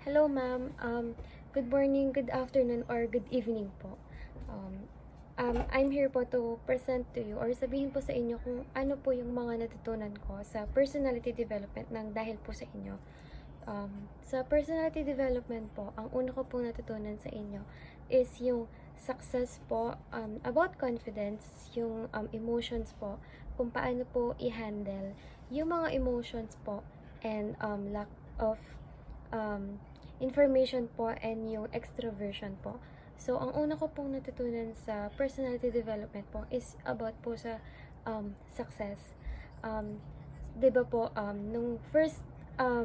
Hello ma'am, good morning, good afternoon, or good evening po. I'm here po to present to you or sabihin po sa inyo kung ano po yung mga natutunan ko sa personality development ng dahil po sa inyo. Sa personality development po, ang una ko pong natutunan sa inyo is yung success po, about confidence, yung emotions po, kung paano po i-handle yung mga emotions po, and lack of um, information po and yung extroversion po. So, ang una ko pong natutunan sa personality development po is about po sa success. Um, 'Di ba po, nung first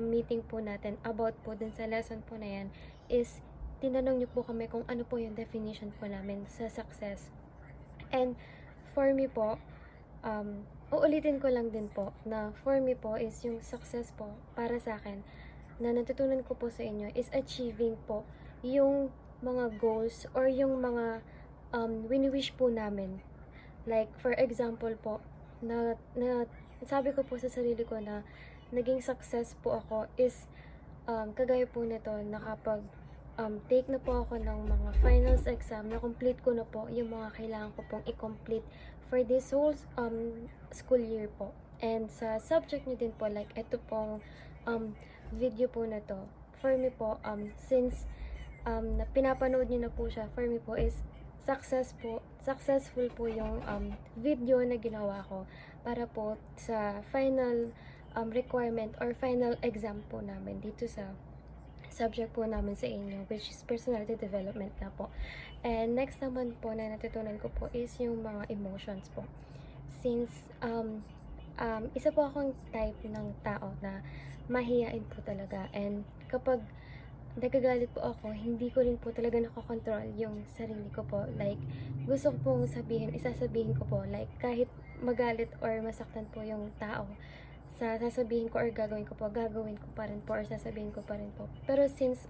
meeting po natin about po dun sa lesson po na yan is tinanong niyo po kami kung ano po yung definition po namin sa success. And for me po, uulitin ko lang din po na for me po is yung success po para sa akin na natutunan ko po sa inyo is achieving po yung mga goals or yung mga wini-wish po namin. Like, for example po, na sabi ko po sa sarili ko na naging success po ako is kagaya po nito na kapag take na po ako ng mga finals exam, na complete ko na po yung mga kailangan ko pong i-complete for this whole school year po. And sa subject nyo din po, like ito pong video po na to, for me po, since na pinapanood nyo na po siya, for me po is successful po yung video na ginawa ko para po sa final requirement or final exam po namin dito sa subject po namin sa inyo, which is personality development na po. And next naman po na natutunan ko po is yung mga emotions po. Since isa po akong type ng tao na mahiyain po talaga, and kapag nagagalit po ako, hindi ko rin po talaga nakokontrol yung sarili ko po. Like, gusto ko pong sabihin, isasabihin ko po, like, kahit magalit or masaktan po yung tao, sa sasabihin ko or gagawin ko pa rin po or sasabihin ko pa rin po. Pero since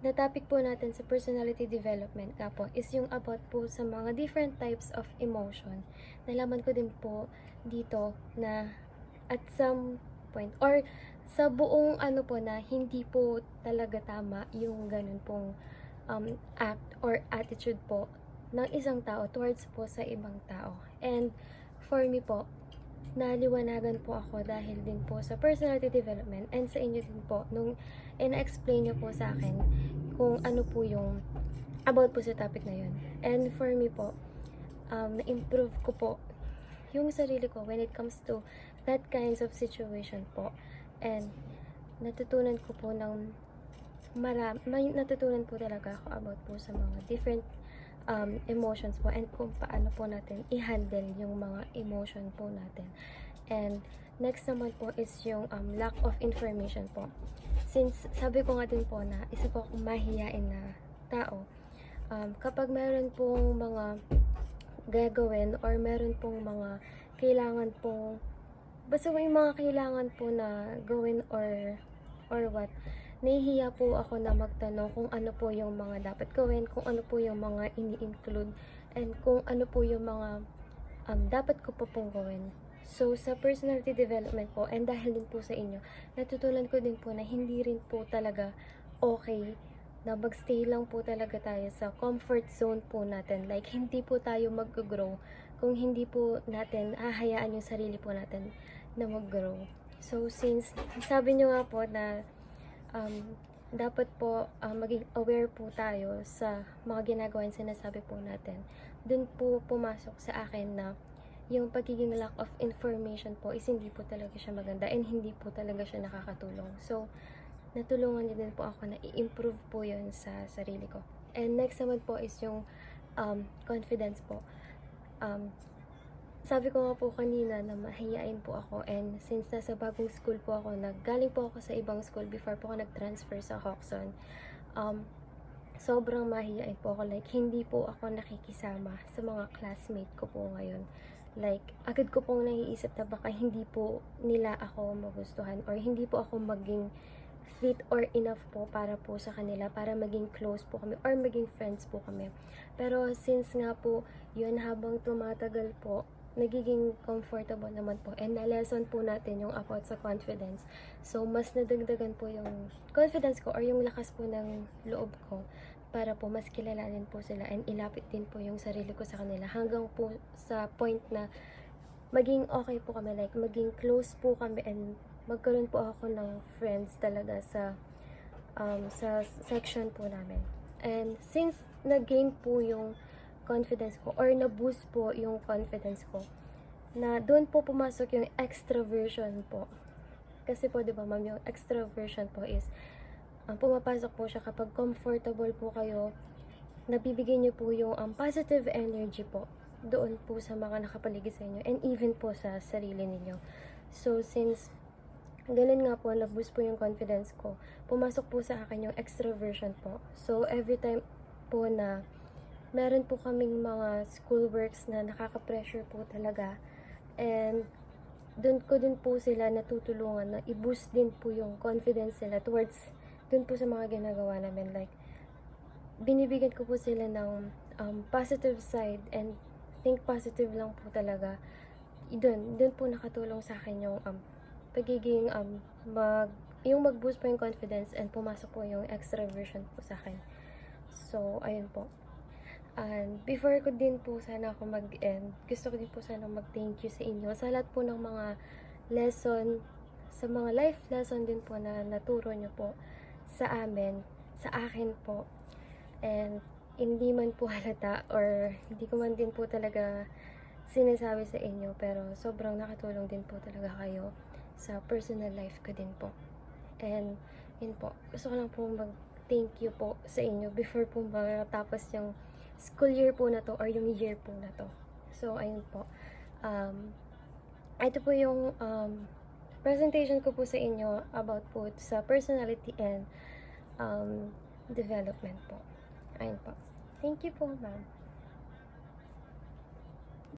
the topic po natin sa personality development nga po is yung about po sa mga different types of emotion, nalaman ko din po dito na at some point or sa buong ano po na hindi po talaga tama yung ganun pong act or attitude po ng isang tao towards po sa ibang tao. And for me po, naliwanagan po ako dahil din po sa personality development and sa inyo din po nung ina-explain niyo po sa akin kung ano po yung about po sa topic na yun. And for me po, na-improve ko po yung sarili ko when it comes to that kinds of situation po. And natutunan ko po ng may natutunan po talaga ako about po sa mga different emotions po and kung paano po natin i-handle yung mga emotion po natin. And next naman po is yung lack of information po. Since sabi ko nga din po na isa po akong mahiyain na tao, kapag meron pong mga gagawin or meron pong mga kailangan pong basta may mga kailangan po na gawin or what, nahihiya po ako na magtanong kung ano po yung mga dapat gawin, kung ano po yung mga ini-include, and kung ano po yung mga dapat ko pa pong gawin. So, sa personality development po, and dahil din po sa inyo, natutunan ko din po na hindi rin po talaga okay na magstay lang po talaga tayo sa comfort zone po natin. Like, hindi po tayo mag-grow kung hindi po natin hahayaan yung sarili po natin na mag-grow. So, since sabi nyo nga po na dapat po maging aware po tayo sa mga ginagawa yung sinasabi po natin, dun po pumasok sa akin na yung pagiging lack of information po is hindi po talaga siya maganda and hindi po talaga siya nakakatulong. So, natulungan niyo din po ako na i-improve po yun sa sarili ko. And next naman po is yung confidence po. Sabi ko nga po kanina na mahihain po ako, and since nasa bagong school po ako, naggaling po ako sa ibang school before po ako nag-transfer sa Hoxon, sobrang mahihain po ako. Like, hindi po ako nakikisama sa mga classmate ko po ngayon. Like, agad ko pong naiisip na baka hindi po nila ako magustuhan or hindi po ako maging fit or enough po para po sa kanila, para maging close po kami or maging friends po kami. Pero since nga po yun, habang tumatagal po, nagiging comfortable naman po and na-lesson po natin yung about sa confidence. So, mas nadagdagan po yung confidence ko or yung lakas po ng loob ko para po mas kilalanin po sila and ilapit din po yung sarili ko sa kanila hanggang po sa point na maging okay po kami, like maging close po kami and magkaroon po ako ng friends talaga sa section po namin. And since nag-gain po yung confidence ko or na-boost po yung confidence ko, na doon po pumasok yung extraversion po. Kasi po, di ba ma'am, yung extraversion po is, pumapasok po siya kapag comfortable po kayo, nabibigay niyo po yung positive energy po doon po sa mga nakapaligid sa inyo and even po sa sarili ninyo. So, since ganun nga po, na-boost po yung confidence ko, pumasok po sa akin yung extraversion po. So, every time po na meron po kaming mga schoolworks na nakaka-pressure po talaga, and doon ko din po sila natutulungan na i-boost din po yung confidence nila towards doon po sa mga ginagawa namin. Like, binibigyan ko po sila ng positive side and think positive lang po talaga. Doon po nakatulong sa akin yung pagiging yung mag-boost po yung confidence and pumasok po yung extraversion po sa akin. So, ayun po. And before ko din po sana ako mag-end, gusto ko din po sana mag-thank you sa inyo sa lahat po ng mga lesson, sa mga life lesson din po na naturo nyo po sa amin, sa akin po. And hindi man po halata or hindi ko man din po talaga sinasabi sa inyo, pero sobrang nakatulong din po talaga kayo sa personal life ko din po. And yun po, gusto ko lang po mag-thank you po sa inyo before po matapos yung school year po na to or yung year po na to. So, ayun po. Ito po yung presentation ko po sa inyo about po sa personality and development po. Ayun po. Thank you po, ma'am.